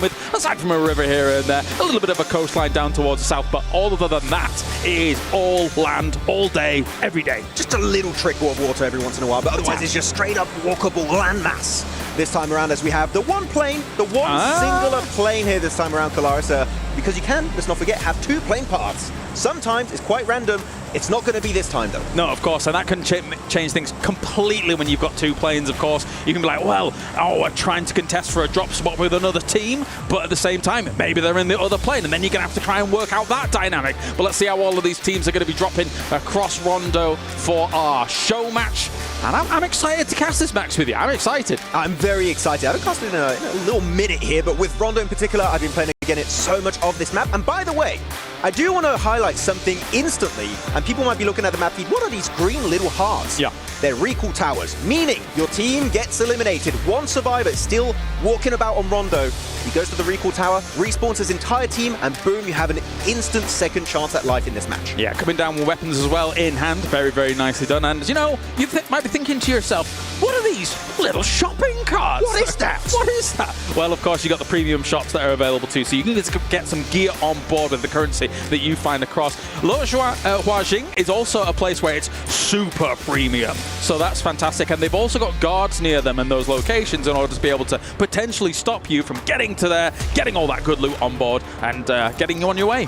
with, aside from a river here and there, a little bit of a coastline down towards the south, but all other than that, it is all land, all day, every day. Just a little trickle of water every once in a while, but otherwise it's just straight up walkable landmass this time around, as we have the one plane, the one singular plane here this time around, Kalaris, because you can, let's not forget, have two plane paths. Sometimes it's quite random. It's not going to be this time, though. No, of course, and that can change things completely when you've got two planes, of course. You can be like, well, we're trying to contest for a drop spot with another team, but at the same time, maybe they're in the other plane, and then you're going to have to try and work out that dynamic. But let's see how all of these teams are going to be dropping across Rondo for our show match. And I'm excited to cast this match with you. I'm excited. I'm very excited. I haven't cast it in a little minute here, but with Rondo in particular, I've been playing again so much of this map. And by the way, I do want to highlight something instantly, and people might be looking at the map feed. What are these green little hearts? Yeah. They're recall towers, meaning your team gets eliminated. One survivor is still walking about on Rondo. He goes to the recall tower, respawns his entire team, and boom, you have an instant second chance at life in this match. Yeah, coming down with weapons as well in hand. Very, very nicely done. And, you know, you might be thinking to yourself, what are these little shopping carts? What is that? What is that? Well, of course, you got the premium shops that are available too, so you can just get some gear on board with the currency that you find across. Huajing is also a place where it's super premium, so that's fantastic. And they've also got guards near them in those locations in order to be able to potentially stop you from getting to there, getting all that good loot on board, and getting you on your way.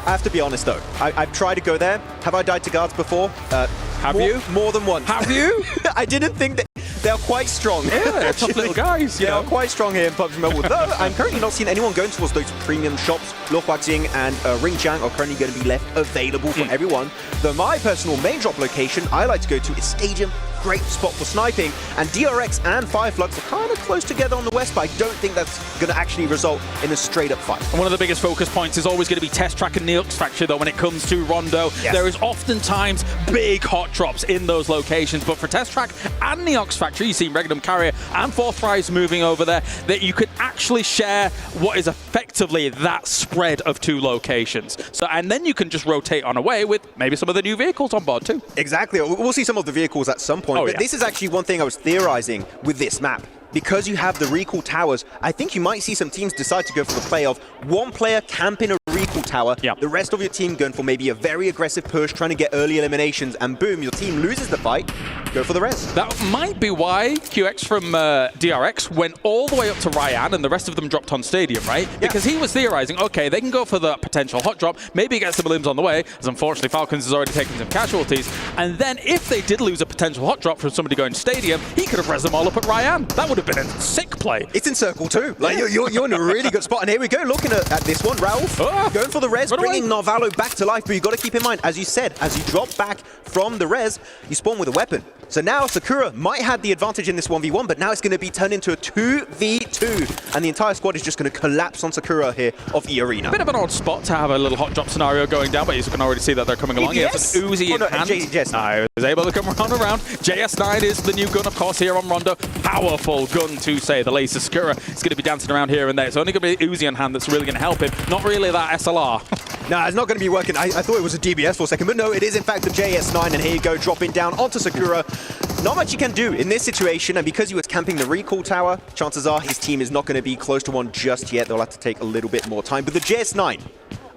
I have to be honest, though. I've tried to go there. Have I died to guards before? Have you? More than once. Have you? I didn't think that. They're quite strong. Yeah, they're tough little guys. They are quite strong here in PUBG Mobile. Though I'm currently not seeing anyone going towards those premium shops. Luohuajing and Ringjiang are currently going to be left available for everyone. Though my personal main drop location I like to go to is Stadium. Great spot for sniping. And DRX and Fireflux are kind of close together on the west, but I don't think that's going to actually result in a straight-up fight. And one of the biggest focus points is always going to be Test Track and Neox Factory, though, when it comes to Rondo. Yes. There is oftentimes big hot drops in those locations, but for Test Track and Neox Factory, you see Regnum Carrier and Fourth Rise moving over there, that you can actually share what is effectively that spread of two locations. So, and then you can just rotate on away with maybe some of the new vehicles on board too. Exactly. We'll see some of the vehicles at some point. But this is actually one thing I was theorizing with this map. Because you have the recall towers, I think you might see some teams decide to go for the play of one player camping a recall tower, the rest of your team going for maybe a very aggressive push, trying to get early eliminations, and boom, your team loses the fight, go for the res. That might be why QX from DRX went all the way up to Ryan and the rest of them dropped on Stadium, right? Yeah. Because he was theorizing, okay, they can go for the potential hot drop, maybe get some limbs on the way, as unfortunately Falcons has already taken some casualties, and then if they did lose a potential hot drop from somebody going to Stadium, he could have res them all up at Ryan. That would have been a sick play. It's in circle too. Like you're in a really good spot. And here we go, looking at this one, Ralph. Going for the res, bringing Narvalo back to life. But you've got to keep in mind, as you said, as you drop back from the res, you spawn with a weapon. So now Sakura might have the advantage in this 1v1, but now it's going to be turned into a 2v2. And the entire squad is just going to collapse on Sakura here of E Arena. Bit of an odd spot to have a little hot drop scenario going down, but you can already see that they're coming along. He has an Uzi in hand. JS9. Was able to come around. JS9 is the new gun, of course, here on Rondo. Powerful gun, to say the least. Sakura is going to be dancing around here and there. It's only going to be Uzi in hand that's really going to help him. Not really that SLR. No, it's not going to be working. I thought it was a DBS for a second, but no, it is in fact the JS9, and here you go, dropping down onto Sakura. Not much you can do in this situation, and because he was camping the recall tower, chances are his team is not going to be close to one just yet. They'll have to take a little bit more time. But the JS9,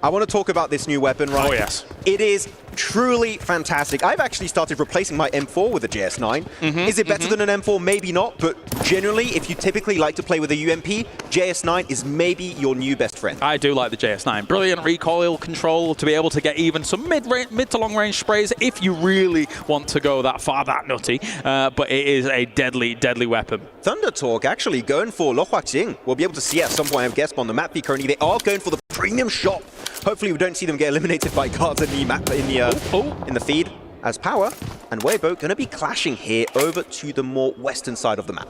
I want to talk about this new weapon, right? Oh, yes. It is truly fantastic. I've actually started replacing my M4 with a JS9. Is it better than an M4? Maybe not, but generally, if you typically like to play with a UMP, JS9 is maybe your new best friend. I do like the JS9. Brilliant recoil control to be able to get even some mid to long range sprays if you really want to go that far, that nutty. But it is a deadly, deadly weapon. Thunder Talk actually going for Luohuajing. We'll be able to see at some point, I guess, on the map feed currently. They are going for the premium shop. Hopefully we don't see them get eliminated by guards in the map in the feed, as Power and Weibo going to be clashing here over to the more western side of the map.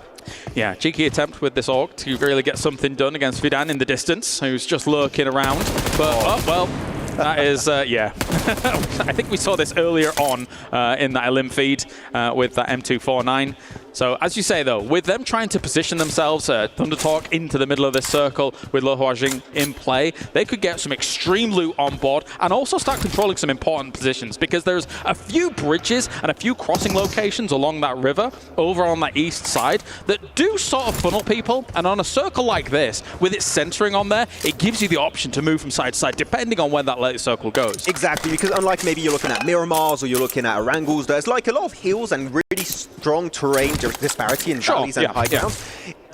Yeah, cheeky attempt with this Orc to really get something done against Vidan in the distance, who's just lurking around. But, well, that is, yeah. I think we saw this earlier on in that Elim feed with that M249. So, as you say, though, with them trying to position themselves, Thunder Talk into the middle of this circle with Le Huajing in play, they could get some extreme loot on board and also start controlling some important positions, because there's a few bridges and a few crossing locations along that river over on that east side that do sort of funnel people. And on a circle like this, with it centering on there, it gives you the option to move from side to side depending on where that late circle goes. Exactly, because unlike maybe you're looking at Miramars or you're looking at Orangles, there's like a lot of hills and really strong terrain disparity in valleys and high grounds.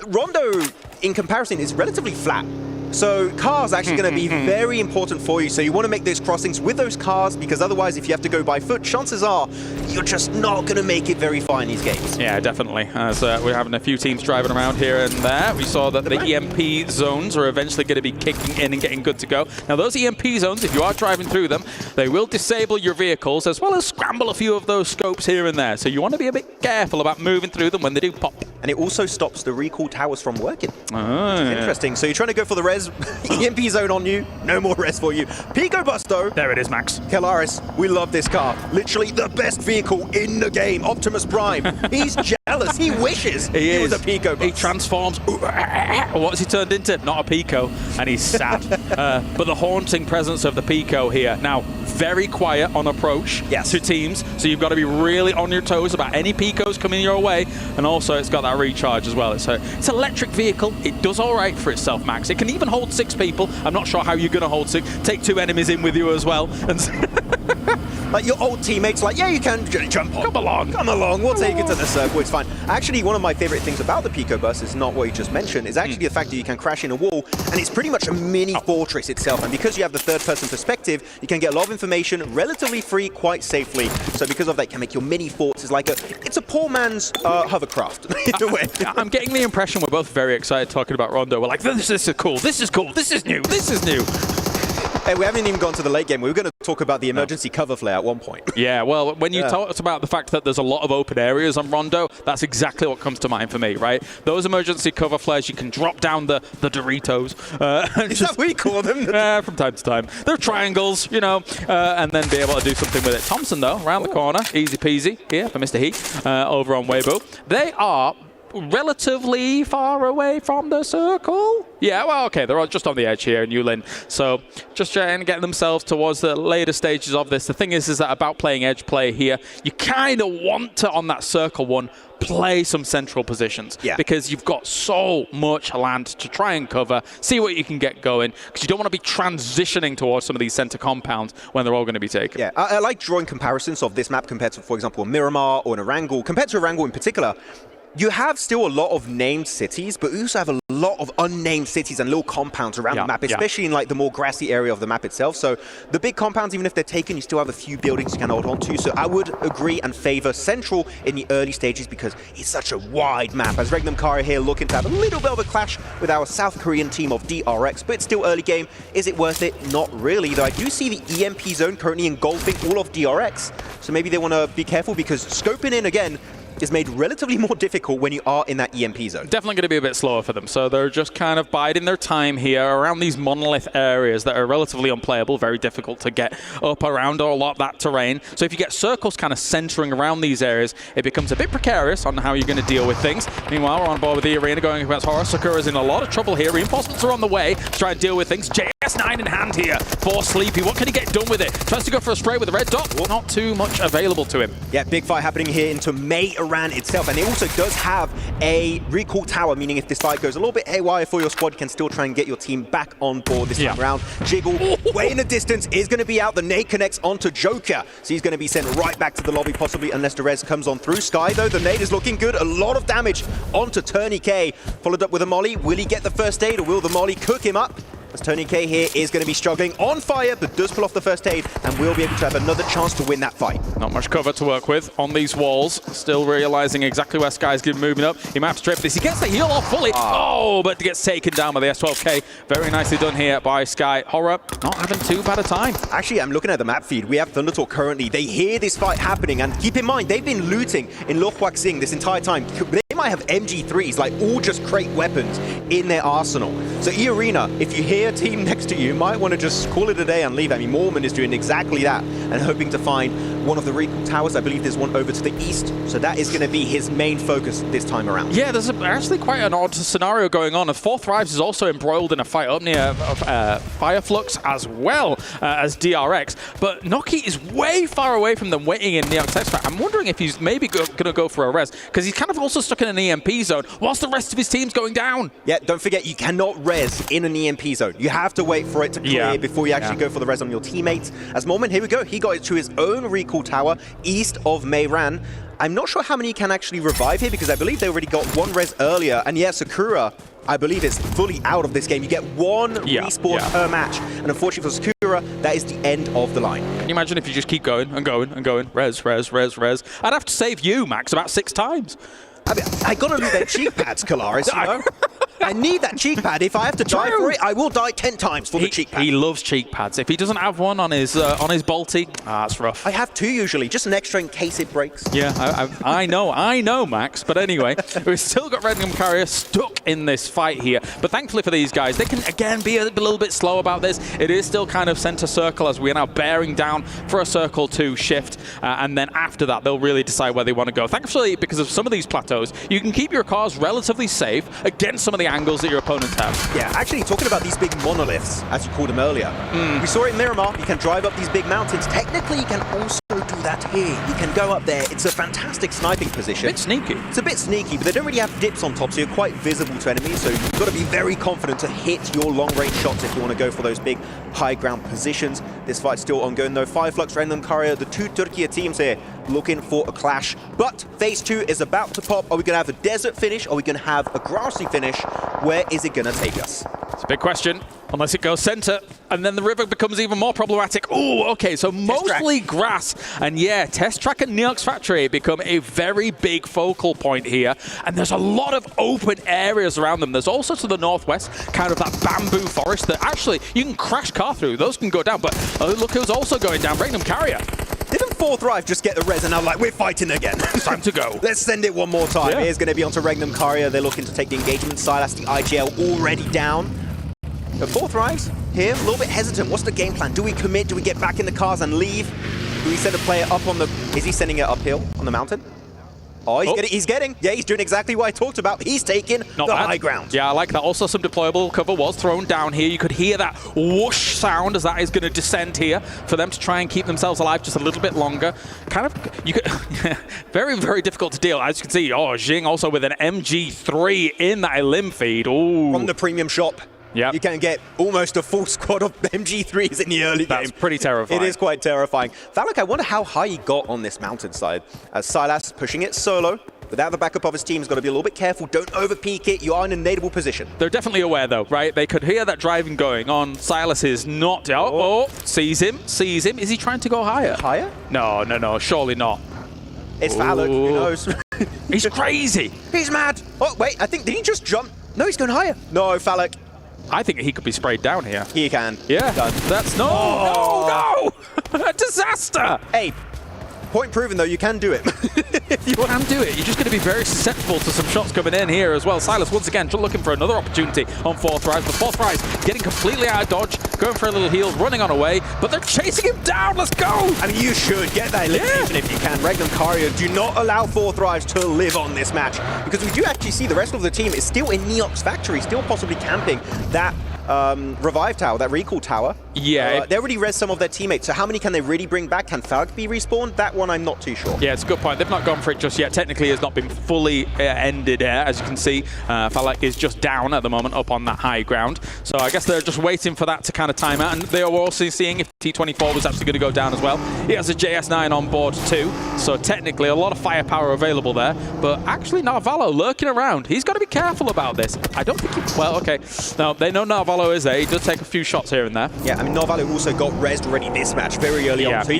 Rondo, in comparison, is relatively flat. So cars actually going to be very important for you. So you want to make those crossings with those cars, because otherwise if you have to go by foot, chances are you're just not going to make it very far in these games. Yeah, definitely. As we're having a few teams driving around here and there, we saw that the EMP zones are eventually going to be kicking in and getting good to go. Now those EMP zones, if you are driving through them, they will disable your vehicles as well as scramble a few of those scopes here and there. So you want to be a bit careful about moving through them when they do pop. And it also stops the recall towers from working. Interesting. So you're trying to go for the res, EMP zone on you, no more res for you. Pico Busto. There it is, Max. Kelaris, we love this car. Literally the best vehicle in the game. Optimus Prime. He's jealous. He wishes he was a Pico Bus. He transforms. What's he turned into? Not a Pico. And he's sad. But the haunting presence of the Pico here. Now, very quiet on approach to teams. So you've got to be really on your toes about any Picos coming your way. And also, it's got that recharge as well. It's an electric vehicle. It does all right for itself, Max. It can even hold 6 people. I'm not sure how you're going to hold 6. Take 2 enemies in with you as well. And like your old teammates, like, yeah, you can jump on. Come along. We'll take it to the circle. It's fine. Actually, one of my favorite things about the Pico Bus is not what you just mentioned. It's actually the fact that you can crash in a wall, and it's pretty much a mini fortress itself. And because you have the third-person perspective, you can get a lot of information relatively free, quite safely. So because of that, you can make your mini forts. It's a poor man's hovercraft in a way. I'm getting the impression we're both very excited talking about Rondo. We're like, this is cool. This is cool. This is new. This is new. Hey, we haven't even gone to the late game. We were going to talk about the emergency cover flare at one point. Yeah, well, when you talked about the fact that there's a lot of open areas on Rondo, that's exactly what comes to mind for me, right? Those emergency cover flares, you can drop down the Doritos. Is that what you call them? From time to time. They're triangles, you know, and then be able to do something with it. Thompson, though, around the corner, easy peasy here for Mr. Heat over on Weibo. They are relatively far away from the circle. Yeah, well, okay, they're all just on the edge here in Yulin. So just trying to get themselves towards the later stages of this. The thing is that about playing edge play here, you kind of want to, on that circle one, play some central positions because you've got so much land to try and cover, see what you can get going, because you don't want to be transitioning towards some of these center compounds when they're all going to be taken. Yeah, I like drawing comparisons of this map compared to, for example, a Miramar or an Orangle. Compared to Orangle in particular, you have still a lot of named cities, but you also have a lot of unnamed cities and little compounds around the map, especially in like the more grassy area of the map itself. So the big compounds, even if they're taken, you still have a few buildings you can hold on to. So I would agree and favor Central in the early stages because it's such a wide map. As Regnum Kara here looking to have a little bit of a clash with our South Korean team of DRX, but it's still early game. Is it worth it? Not really, though I do see the EMP zone currently engulfing all of DRX. So maybe they want to be careful because scoping in again is made relatively more difficult when you are in that EMP zone. Definitely going to be a bit slower for them. So they're just kind of biding their time here around these monolith areas that are relatively unplayable, very difficult to get up around or a lot of that terrain. So if you get circles kind of centering around these areas, it becomes a bit precarious on how you're going to deal with things. Meanwhile, we're on board with the arena going against Horror. Sakura's in a lot of trouble here. Reinforcements are on the way to try and deal with things. JS9 in hand here for Sleepy. What can he get done with it? Tries to go for a spray with the red dot. Not too much available to him. Yeah, big fight happening here into Meiran itself. And it also does have a recall tower, meaning if this fight goes a little bit haywire for your squad, you can still try and get your team back on board this time around. Jiggle, way in the distance, is going to be out. The nade connects onto Joker. So he's going to be sent right back to the lobby, possibly, unless the res comes on through. Sky, though, the nade is looking good. A lot of damage onto Turney K. Followed up with a molly. Will he get the first aid, or will the molly cook him up? As Tony K here is going to be struggling on fire, but does pull off the first aid and will be able to have another chance to win that fight. Not much cover to work with on these walls. Still realizing exactly where Sky's moving up. He maps straight for this. He gets the heal off fully. But gets taken down by the S12K. Very nicely done here by Sky. Horror not having too bad a time. Actually, I'm looking at the map feed. We have Thunder Talk currently. They hear this fight happening, and keep in mind, they've been looting in Lo Huaxing this entire time. They might have MG3s, like all just crate weapons in their arsenal. So E-Arena, if you hear a team next to you, might want to just call it a day and leave. I mean, Mormon is doing exactly that and hoping to find one of the recall towers. I believe there's one over to the east, so that is going to be his main focus this time around. Yeah, there's actually quite an odd scenario going on. Fourth Thrives is also embroiled in a fight up near Fireflux as well as DRX, but Noki is way far away from them waiting in Neox X-Fact. I'm wondering if he's maybe going to go for a res, because he's kind of also stuck in an EMP zone whilst the rest of his team's going down. Yeah, don't forget, you cannot res in an EMP zone. You have to wait for it to clear before you actually go for the res on your teammates. As Mormon, here we go, he got it to his own recall tower east of Meiran. I'm not sure how many can actually revive here, because I believe they already got one res earlier. And yeah, Sakura, I believe, is fully out of this game. You get one respawn per match. And unfortunately for Sakura, that is the end of the line. Can you imagine if you just keep going and going and going? Res, res, res, res. I'd have to save you, Max, about 6 times. I mean, I gotta lose their cheek pads, Kalaris, you know? I need that cheek pad. If I have to die for it, I will die 10 times for the cheek pad. He loves cheek pads. If he doesn't have one on his bolty, that's rough. I have 2 usually, just an extra in case it breaks. Yeah, I know, Max. But anyway, we've still got Regnum Carrier stuck in this fight here. But thankfully for these guys, they can again be a little bit slow about this. It is still kind of center circle as we are now bearing down for a circle 2 shift. And then after that, they'll really decide where they want to go. Thankfully, because of some of these plateaus, you can keep your cars relatively safe against some of the angles that your opponents have. Yeah, actually talking about these big monoliths, as you called them earlier. We saw it in Miramar. You can drive up these big mountains. Technically, you can also do that here. You can go up there. It's a fantastic sniping position. A bit sneaky. It's a bit sneaky, but they don't really have dips on top, so you're quite visible to enemies. So you've got to be very confident to hit your long-range shots if you want to go for those big high ground positions. This fight's still ongoing though. Fireflux, Regnum Carrier, the 2 Turkey teams here looking for a clash. But phase 2 is about to pop. Are we going to have a desert finish? Or are we going to have a grassy finish? Where is it going to take us? It's a big question. Unless it goes center, and then the river becomes even more problematic. Oh, okay, so mostly grass. And yeah, Test Track and Neox Factory become a very big focal point here. And there's a lot of open areas around them. There's also to the northwest, kind of that bamboo forest that actually you can crash car through. Those can go down, but look who's also going down, Regnum Carrier. Didn't Fourth Thrive just get the res and now like, we're fighting again? Time to go. Let's send it one more time. Here's going to be onto Regnum Carrier. They're looking to take the engagement side. That's the IGL already down. The Fourth Thrives here, a little bit hesitant. What's the game plan? Do we commit? Do we get back in the cars and leave? Do we send a player up on the... Is he sending it uphill on the mountain? Oh, he's getting. Yeah, he's doing exactly what I talked about. He's taking the high ground. Yeah, I like that. Also, some deployable cover was thrown down here. You could hear that whoosh sound as that is going to descend here for them to try and keep themselves alive just a little bit longer. Kind of, you could, very, very difficult to deal. As you can see, Jing also with an MG3 in that limb feed. Ooh. From the premium shop. Yeah, you can get almost a full squad of MG3s in the early game. That's pretty terrifying. It is quite terrifying. Valak, I wonder how high he got on this mountainside. As Silas is pushing it solo. Without the backup of his team, he's got to be a little bit careful. Don't over-peak it. You are in a nadeable position. They're definitely aware, though, right? They could hear that driving going on. Silas is not... sees him. Is he trying to go higher? Higher? No, surely not. It's Valak. Who knows? He's crazy. He's mad. Oh, wait, I think... Did he just jump? No, he's going higher. No, Valak. I think he could be sprayed down here. He can. Yeah. Done. That's no. A disaster. Hey, point proven though, you can do it. You can do it. You're just going to be very susceptible to some shots coming in here as well. Silas once again looking for another opportunity on Fourth Rise, but Fourth Rise getting completely out of dodge, going for a little heal, running on away, but they're chasing him down. Let's go. I mean, you should get that elimination if you can. Regnum Carrier, do not allow Fourth Rise to live on this match, because we do actually see the rest of the team is still in Neox Factory, still possibly camping that revive tower, that recall tower. Yeah. They already res some of their teammates, so how many can they really bring back? Can Falk be respawned? That one I'm not too sure. Yeah, it's a good point. They've not gone for it just yet. Technically, it's not been fully ended here. As you can see, Falak is just down at the moment up on that high ground. So I guess they're just waiting for that to kind of time out. And they are also seeing if T24 was actually going to go down as well. He has a JS9 on board too. So technically, a lot of firepower available there. But actually, Narvalo lurking around. He's got to be careful about this. I don't think he... Well, okay. No, they know Narvalo is there. He does take a few shots here and there. Yeah, I mean, Narvalo also got rezzed already this match very early on. So he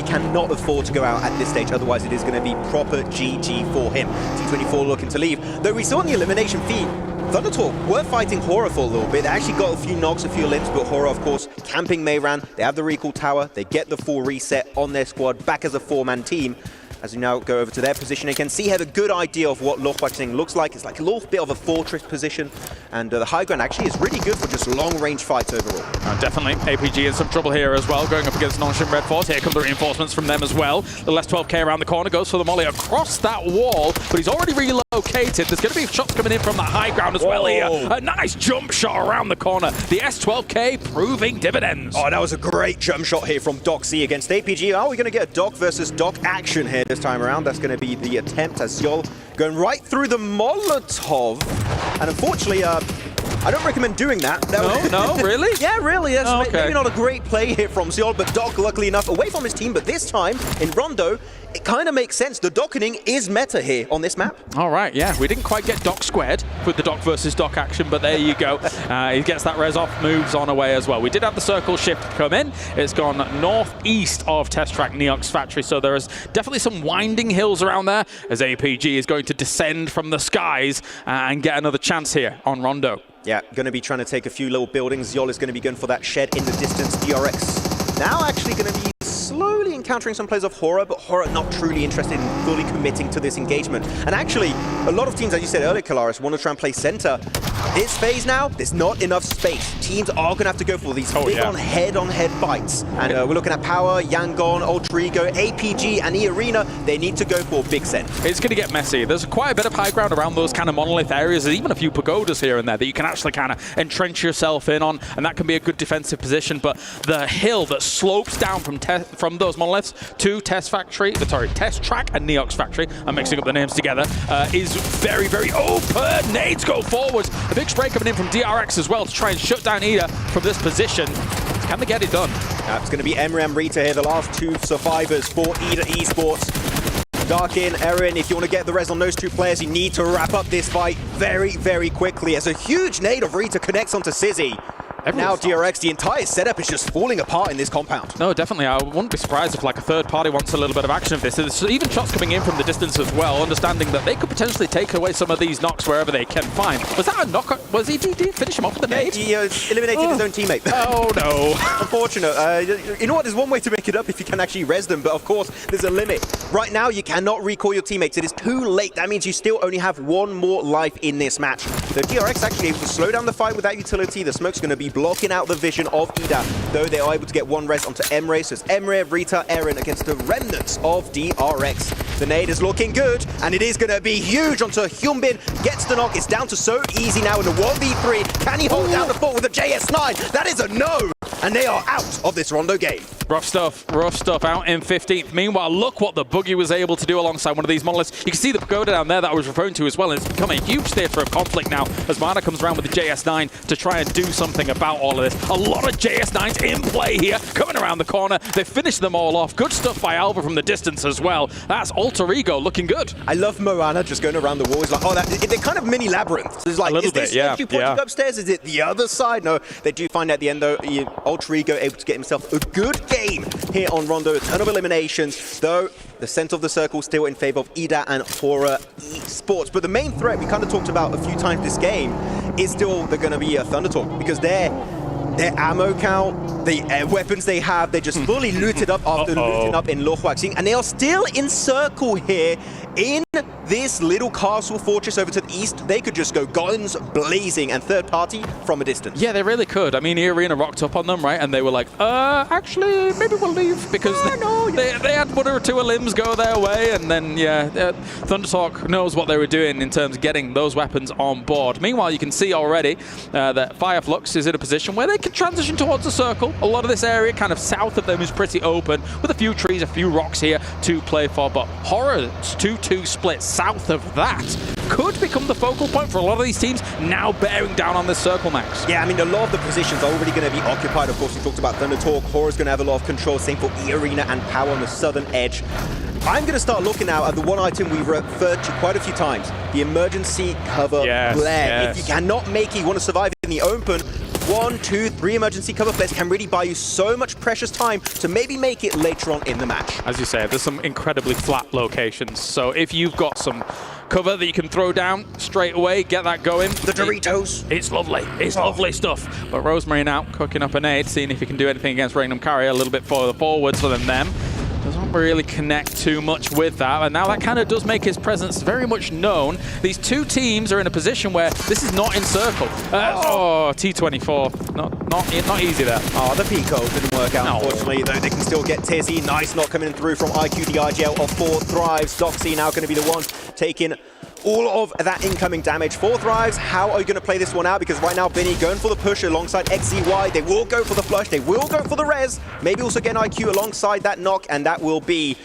cannot afford to go out at this stage. Otherwise, it is going to be proper GG for him. T24 looking to leave. Though we saw in the elimination feed, Thundertalk were fighting Horror for a little bit. They actually got a few knocks, a few limbs, but Horror, of course, camping Meiran. They have the recall tower. They get the full reset on their squad, back as a 4-man team. as we now go over to their position. You can see here the good idea of what Lochwachsing looks like. It's like a little bit of a fortress position, and the high ground actually is really good for just long-range fights overall. Definitely. APG in some trouble here as well, going up against non-shim Red Force. Here come the reinforcements from them as well. The last 12k around the corner goes for the molly across that wall, but he's already relocated. There's going to be shots coming in from that high ground as well here. A nice jump shot around the corner. The S12k proving dividends. Oh, that was a great jump shot here from Doc C against APG. Are we going to get a Doc versus Doc action here this time around? That's going to be the attempt as Yol going right through the Molotov. And unfortunately, I don't recommend doing that. No, really? Yeah, really. That's okay. Maybe not a great play here from Seol, but Doc, luckily enough, away from his team. But this time, in Rondo, it kind of makes sense. The dockening is meta here on this map. All right, yeah. We didn't quite get Doc squared with the Doc versus Doc action, but there you go. He gets that res off, moves on away as well. We did have the circle shift come in. It's gone northeast of Test Track Neox Factory, so there is definitely some winding hills around there as APG is going to descend from the skies and get another chance here on Rondo. Yeah, going to be trying to take a few little buildings. Yol is going to be going for that shed in the distance. DRX now actually going to be slowly encountering some players of Horror, but Horror not truly interested in fully committing to this engagement. And actually, a lot of teams, as you said earlier, Kalaris, want to try and play center. This phase now, there's not enough space. Teams are going to have to go for these big-on head-on-head fights. And we're looking at Power, Yangon, Ultra Ego, APG, and E-Arena. They need to go for big send. It's going to get messy. There's quite a bit of high ground around those kind of monolith areas. There's even a few pagodas here and there that you can actually kind of entrench yourself in on, and that can be a good defensive position. But the hill that slopes down from those monoliths to Test Track and Neox Factory, I'm mixing up the names together, is very, very open. Nades go forwards. A big spray coming in from DRX as well to try and shut down Ida from this position. Can they get it done? It's going to be Emre and Rita here, the last two survivors for Ida Esports. Darkin, Erin, if you want to get the res on those two players, you need to wrap up this fight very, very quickly as a huge nade of Rita connects onto Sizzy. Now DRX, the entire setup is just falling apart in this compound. No, definitely. I wouldn't be surprised if like a third party wants a little bit of action of this. There's even shots coming in from the distance as well, understanding that they could potentially take away some of these knocks wherever they can find. Was that a knock? Was he finish him off with the nade? He eliminated his own teammate. Oh no. Unfortunate. You know what? There's one way to make it up if you can actually res them, but of course, there's a limit. Right now, you cannot recall your teammates. It is too late. That means you still only have one more life in this match. So DRX actually able to slow down the fight with that utility. The smoke's going to be blocking out the vision of Ida, though they are able to get one res onto Emre. So it's Emre, Rita, Erin against the remnants of DRX. The nade is looking good, and it is going to be huge onto Hyunbin. Gets the knock. It's down to so easy now in the 1v3. Can he hold down the fort with a JS9? That is a no! And they are out of this Rondo game. Rough stuff out in 15th. Meanwhile, look what the Boogie was able to do alongside one of these monoliths. You can see the pagoda down there that I was referring to as well. And it's become a huge theatre of conflict now as Mana comes around with the JS9 to try and do something about all of this. A lot of JS9s in play here, coming around the corner. They finished them all off. Good stuff by Alva from the distance as well. That's Alter Ego looking good. I love Moana just going around the wall. It's like, oh, they're kind of mini labyrinths. It's like, is this entry pointing upstairs? Is it the other side? No, they do find at the end, though, Alter Ego able to get himself a good game here on Rondo. A ton of eliminations, though the center of the circle still in favor of Ida and Horror Esports. But the main threat we kind of talked about a few times this game is still they're going to be a Thunder Talk, because their ammo count, the weapons they have, they're just fully looted up after looting up in Lochwachsing, and they are still in circle here in this little castle fortress over to the east. They could just go guns blazing and third party from a distance. Yeah, they really could. I mean, E-Arena rocked up on them, right? And they were like, actually, maybe we'll leave, because they had one or two limbs go their way, and then, Thunder Talk knows what they were doing in terms of getting those weapons on board. Meanwhile, you can see already that Fireflux is in a position where they can transition towards the circle. A lot of this area kind of south of them is pretty open, with a few trees, a few rocks here to play for, but Horror's 2-2 split south of that could become the focal point for a lot of these teams now bearing down on this circle, Max. Yeah, I mean, a lot of the positions are already going to be occupied. Of course, we talked about Thunder Talk. Horror's going to have a lot of control. Same for E-Arena and Power on the southern edge. I'm going to start looking now at the one item we've referred to quite a few times, the emergency cover flare. If you cannot make it, you want to survive in the open, 1, 2, 3 emergency cover flares can really buy you so much precious time to maybe make it later on in the match. As you say, there's some incredibly flat locations, so if you've got some cover that you can throw down straight away, get that going. The Doritos. It's lovely. It's lovely stuff. But Rosemary now cooking up a nade, seeing if he can do anything against Raynham Carrier a little bit further forwards than them. Doesn't can't really connect too much with that, and now that kind of does make his presence very much known. These two teams are in a position where this is not in circle. T24, not easy there. Oh, the Pico didn't work out, unfortunately, though they can still get Tizzy. Nice knock coming through from IQ, the IGL of 4 Thrives. Doxy now going to be the one taking all of that incoming damage. 4 Thrives, how are you going to play this one out? Because right now, Vinny going for the push alongside XCY. They will go for the flush. They will go for the res. Maybe also get an IQ alongside that knock, and that will be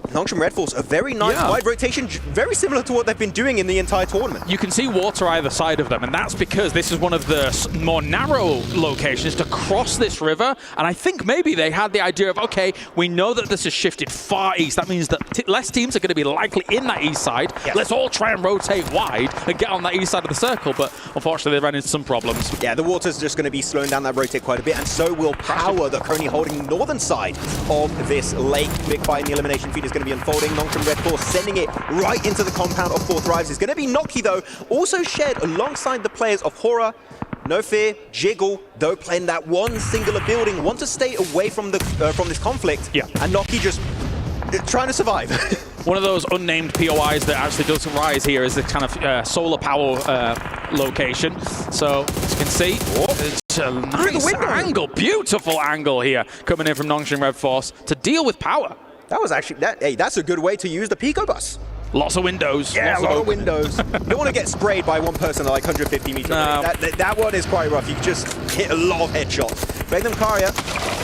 Nongshan Red Force. A very nice wide rotation, very similar to what they've been doing in the entire tournament. You can see water either side of them, and that's because this is one of the more narrow locations to cross this river. And I think maybe they had the idea of, okay, we know that this has shifted far east. That means that less teams are going to be likely in that east side. Yes. Let's all try and rotate wide and get on that east side of the circle. But unfortunately, they ran into some problems. Yeah, the water's just going to be slowing down that rotate quite a bit, and so will Power, that currently holding the northern side of this lake. Big fight in the elimination feed is going to be unfolding. Nongshan Red Force sending it right into the compound of 4 Thrives. It's going to be Noki, though, also shared alongside the players of Horror, No Fear, Jiggle, though playing that one singular building, want to stay away from the from this conflict. Yeah. And Noki just trying to survive. One of those unnamed POIs that actually does rise here is the kind of solar power location. So, as you can see, it's a nice angle, beautiful angle here coming in from Nongshan Red Force to deal with Power. That was actually, that's a good way to use the Pico bus. Lots of windows. Yeah, a lot of windows. Don't want to get sprayed by one person at like 150 meters. No. That one is quite rough. You just hit a lot of headshots. Magnum Karia,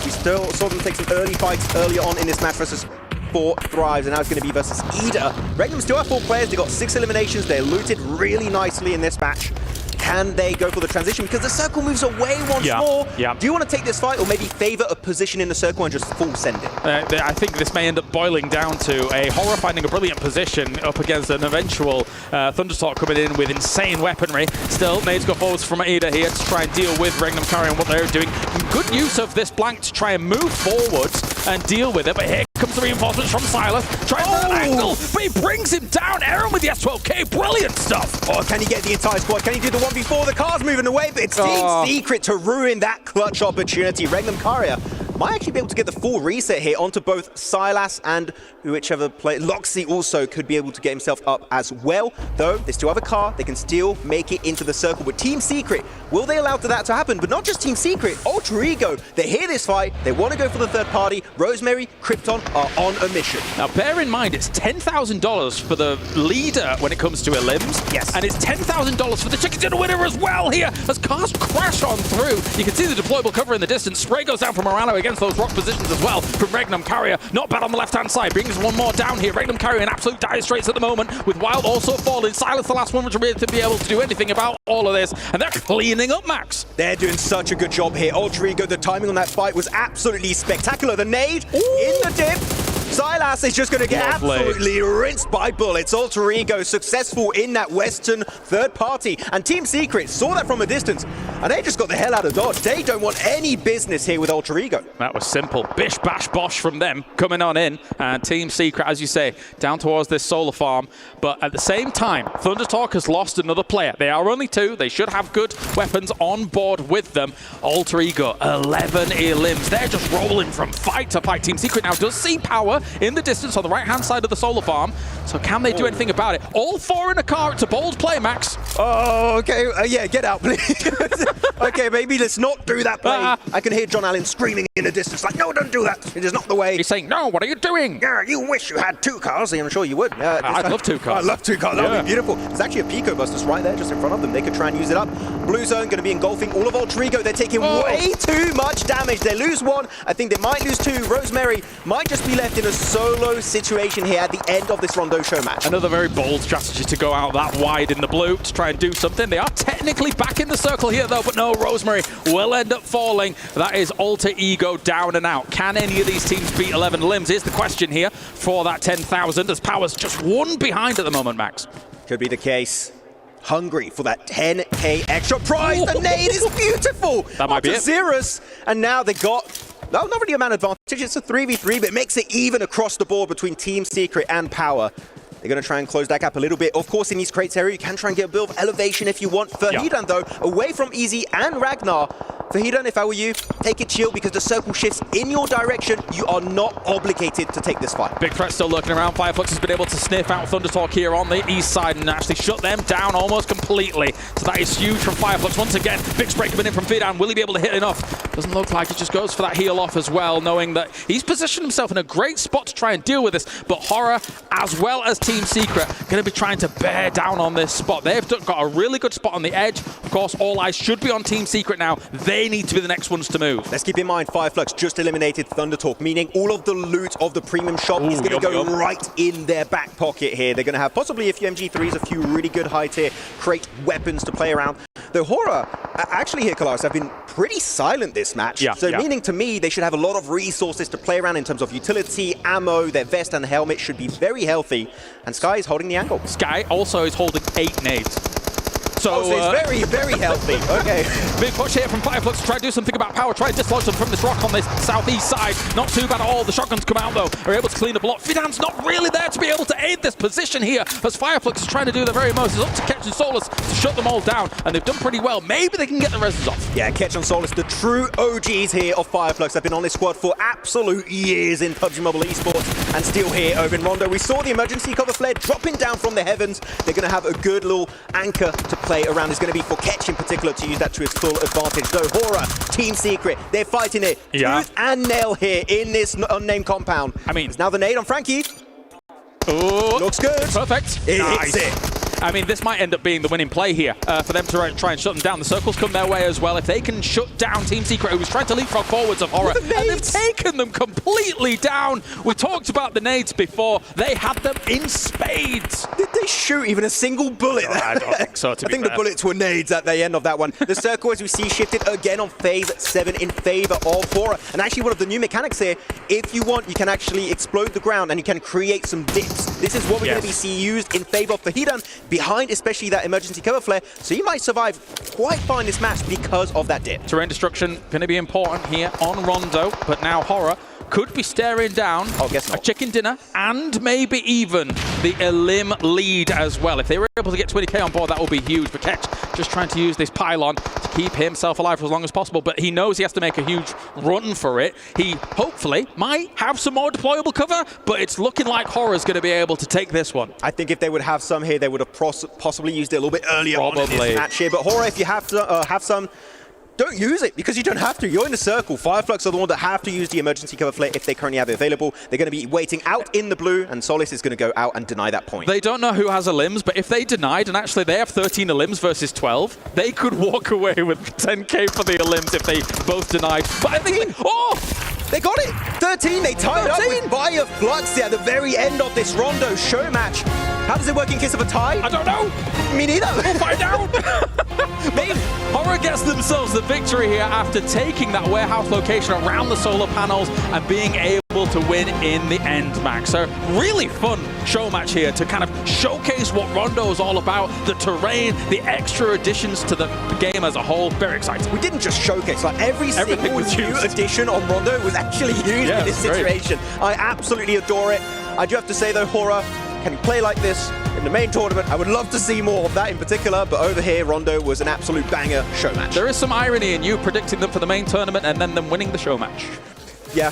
we still saw them take some early fights earlier on in this match versus 4 Thrives, and now it's going to be versus Ida. Regnum still have 4 players. They got 6 eliminations. They're looted really nicely in this match. Can they go for the transition? Because the circle moves away once more. Yeah. Do you want to take this fight or maybe favor a position in the circle and just full send it? I think this may end up boiling down to a Horror finding a brilliant position up against an eventual Thunderstork coming in with insane weaponry. Still, nades go forwards from Ida here to try and deal with Regnum Karia and what they're doing. Good use of this blank to try and move forwards and deal with it, but here comes the reinforcements from Silas. Trying for an angle, but he brings him down. Aaron with the S12K, brilliant stuff. Oh, can he get the entire squad? Can he do the 1v4? The car's moving away, but it's Team Secret to ruin that clutch opportunity. Regnum Karia might actually be able to get the full reset here onto both Silas and whichever player. Loxy also could be able to get himself up as well. Though, they still have a car. They can still make it into the circle. But Team Secret, will they allow that to happen? But not just Team Secret, Ultra Ego. They hear this fight. They want to go for the third party. Rosemary, Krypton are on a mission. Now, bear in mind, it's $10,000 for the leader when it comes to elims. Yes. And it's $10,000 for the chicken dinner winner as well here. As cars crash on through, you can see the deployable cover in the distance. Spray goes down from Morano against those rock positions as well from Regnum Karia. Not bad on the left-hand side. Brings one more down here. Regnum Karia in absolute dire straits at the moment, with Wild also falling. Silas the last one to be able to do anything about all of this, and they're cleaning up, Max. They're doing such a good job here. Ultra Ego, the timing on that fight was absolutely spectacular. The nade in the dip. Silas is just going to get absolutely rinsed by bullets. Ultra Ego successful in that Western third party. And Team Secret saw that from a distance, and they just got the hell out of Dodge. They don't want any business here with Ultra Ego. That was simple. Bish, bash, bosh from them coming on in. And Team Secret, as you say, down towards this solar farm. But at the same time, Thunderstork has lost another player. They are only 2. They should have good weapons on board with them. Ultra Ego, 11 elims. They're just rolling from fight to fight. Team Secret now does see Power in the distance on the right-hand side of the solar farm. So can they do anything about it? All 4 in a car. It's a bold play, Max. Oh, okay. Yeah, get out, please. Okay, maybe let's not do that play. I can hear John Allen screaming in the distance, like, no, don't do that. It is not the way. He's saying, no, what are you doing? Yeah, you wish you had 2 cars. I'm sure you would. I'd love 2 cars. I'd love 2 cars. That would be beautiful. There's actually a Pico bus that's right there, just in front of them. They could try and use it up. Blue zone going to be engulfing all of Ultra Ego. They're taking way too much damage. They lose 1. I think they might lose 2. Rosemary might just be left in a solo situation here at the end of this Rondo show match. Another very bold strategy to go out that wide in the blue to try and do something. They are technically back in the circle here, though, but no, Rosemary will end up falling. That is Ultra Ego down and out. Can any of these teams beat 11 limbs? Is the question here for that 10,000, as Power's just 1 behind at the moment, Max. Could be the case. Hungry for that 10k extra prize. The nade is beautiful. That might be it. Xerus, and now they got, well, not really a man advantage. It's a 3v3, but it makes it even across the board between Team Secret and Power. They're going to try and close that gap a little bit. Of course, in these crates area, you can try and get a bit of elevation if you want. Verhidan, though, away from Easy and Ragnar. Fahidon, if I were you, take it chill because the circle shifts in your direction. You are not obligated to take this fight. Big threat still lurking around. Fireflux has been able to sniff out Thundertalk here on the east side and actually shut them down almost completely. So that is huge from Fireflux. Once again, big spray coming in from Fahidon. Will he be able to hit enough? Doesn't look like. He just goes for that heal off as well, knowing that he's positioned himself in a great spot to try and deal with this. But Horror, as well as Team Secret, going to be trying to bear down on this spot. They've got a really good spot on the edge. Of course, all eyes should be on Team Secret now. They need to be the next ones to move. Let's keep in mind, Fireflux just eliminated Thundertalk, meaning all of the loot of the premium shop is going to go right in their back pocket here. They're going to have possibly a few MG3s, a few really good high-tier crate weapons to play around. The Horror, actually here, Kalaris, have been pretty silent this match. Meaning to me, they should have a lot of resources to play around in terms of utility, ammo, their vest and helmet should be very healthy. And Sky is holding the angle. Sky also is holding 8 nades. So it's very, very healthy. Okay. Big push here from Fireflux to try to do something about power. Try to dislodge them from this rock on this southeast side. Not too bad at all. The shotguns come out, though. Are able to clean up a lot. Fahidon's not really there to be able to aid this position here, as Fireflux is trying to do the very most. It's up to Ketch and Solus to shut them all down, and they've done pretty well. Maybe they can get the reses off. Yeah, Ketch and Solus, the true OGs here of Fireflux. They've been on this squad for absolute years in PUBG Mobile Esports, and still here over in Rondo. We saw the emergency cover flare dropping down from the heavens. They're going to have a good little anchor to play around. It's going to be for Ketch in particular to use that to his full advantage. Though Horror, Team Secret, they're fighting it tooth and nail here in this unnamed compound. I mean, it's now the nade on Frankie. Oh, looks good. Perfect. It hits it. I mean, this might end up being the winning play here for them to try and shut them down. The circles come their way as well. If they can shut down Team Secret, who was trying to leapfrog forwards of Horror, and they've taken them completely down. We talked about the nades before. They had them in spades. Did they shoot even a single bullet? Oh, I don't think so, to be fair. The bullets were nades at the end of that one. The circle, as we see, shifted again on phase 7 in favor of Horror. And actually, one of the new mechanics here, if you want, you can actually explode the ground and you can create some dips. This is what we're going to see used in favor of Fahidon, behind especially that emergency cover flare, so you might survive quite fine this match because of that dip. Terrain destruction going to be important here on Rondo, but now Horror could be staring down a chicken dinner and maybe even the Elim lead as well. If they were able to get 20k on board, that would be huge. But Ketch just trying to use this pylon to keep himself alive for as long as possible, but he knows he has to make a huge run for it. He hopefully might have some more deployable cover, but it's looking like Horror's going to be able to take this one. I think if they would have some here, they would have possibly used it a little bit earlier on in this match here. But Horror, if you have some, don't use it, because you don't have to. You're in the circle. Fireflux are the one that have to use the emergency cover flare if they currently have it available. They're going to be waiting out in the blue, and Solus is going to go out and deny that point. They don't know who has Elims, but if they denied, and actually they have 13 Elims versus 12, they could walk away with 10k for the Elims if they both denied. But I think they got it! 13, they tied up with Fireflux at the very end of this Rondo show match. How does it work in case of a tie? I don't know. Me neither. We'll find out. Maybe Horror gets themselves the victory here after taking that warehouse location around the solar panels and being able to win in the end, Max. So really fun show match here to kind of showcase what Rondo is all about, the terrain, the extra additions to the game as a whole. Very exciting. We didn't just showcase, like every single new addition on Rondo was actually used in this situation. Great. I absolutely adore it. I do have to say though, Horror, can you play like this in the main tournament? I would love to see more of that in particular, but over here, Rondo was an absolute banger show match. There is some irony in you predicting them for the main tournament and then them winning the show match. Yeah,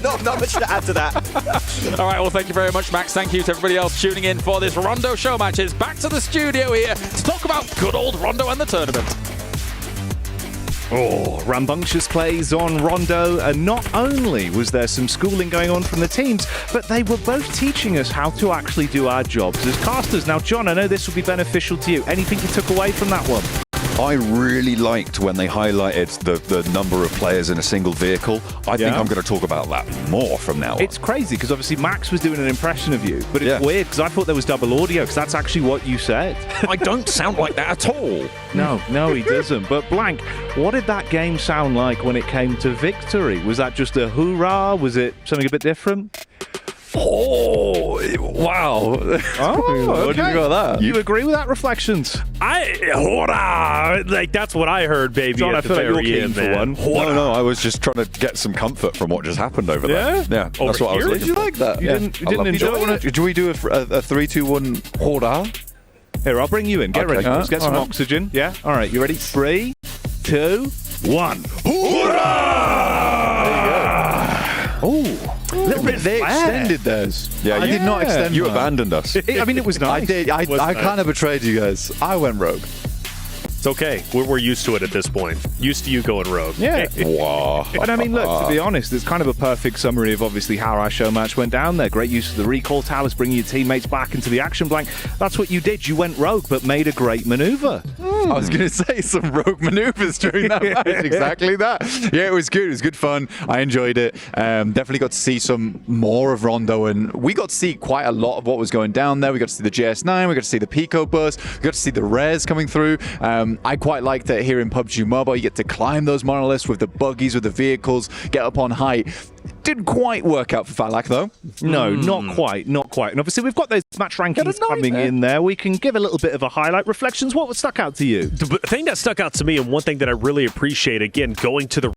not much to add to that. All right, well, thank you very much, Max. Thank you to everybody else tuning in for this Rondo show match. It's back to the studio here to talk about good old Rondo and the tournament. Oh, rambunctious plays on Rondo, and not only was there some schooling going on from the teams, but they were both teaching us how to actually do our jobs as casters. Now, John, I know this will be beneficial to you. Anything you took away from that one? I really liked when they highlighted the number of players in a single vehicle. I think I'm going to talk about that more from now on. It's crazy, because obviously Max was doing an impression of you, but it's weird, because I thought there was double audio, because that's actually what you said. I don't sound like that at all. No, he doesn't. But Blank, what did that game sound like when it came to victory? Was that just a hoorah? Was it something a bit different? Oh, wow. Oh, okay. What do you think about that? You agree with that, Reflections? Like, that's what I heard, baby. John, I feel like you're keen for one. No, I was just trying to get some comfort from what just happened over there. Yeah, that's what I was looking for. Did you like that? You didn't enjoy it? Do we do a 3, 2, 1 hurrah? Here, I'll bring you in. Get ready. Let's get some oxygen. Yeah? All right, you ready? 3, 2, 1. Oh, a little bit They flair. extended theirs. Yeah, I did not extend You mine. abandoned us. I mean, it was nice. I did. I kind of betrayed you guys. I went rogue. It's okay. We're used to it at this point. Used to you going rogue. Yeah. Wow. And I mean, look, to be honest, it's kind of a perfect summary of obviously how our show match went down there. Great use of the recall towers, bringing your teammates back into the action blank. That's what you did. You went rogue, but made a great maneuver. I was going to say some rogue maneuvers during that match. Exactly that. Yeah, it was good. It was good fun. I enjoyed it. Definitely got to see some more of Rondo, and we got to see quite a lot of what was going down there. We got to see the JS9. We got to see the Pico bus. We got to see the Res coming through. I quite liked that here in PUBG Mobile. You get to climb those monoliths with the buggies, with the vehicles, get up on height. Didn't quite work out for Valak, though. No, not quite. And obviously, we've got those match rankings coming in there. We can give a little bit of a highlight. Reflections, what stuck out to you? The thing that stuck out to me, and one thing that I really appreciate, again, going to the